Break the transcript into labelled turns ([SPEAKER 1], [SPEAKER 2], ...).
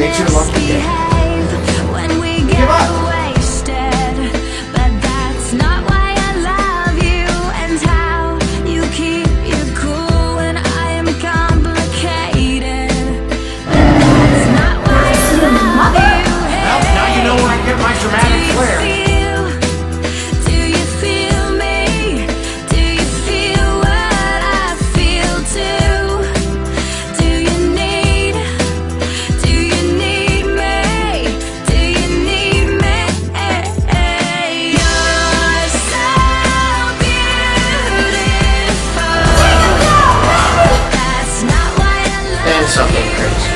[SPEAKER 1] Makes it a lucky day.
[SPEAKER 2] When we
[SPEAKER 1] Give
[SPEAKER 2] get
[SPEAKER 1] up.
[SPEAKER 2] wasted, but that's not why I love you, and how you keep your cool when I am complicated. That's not why I love you.
[SPEAKER 1] Well, now you know where I get my dramatic flair.
[SPEAKER 2] Do you feel me? Do you feel what I feel too? Do you need me? Do you need me? You're so beautiful. That's not why I love
[SPEAKER 1] And something crazy.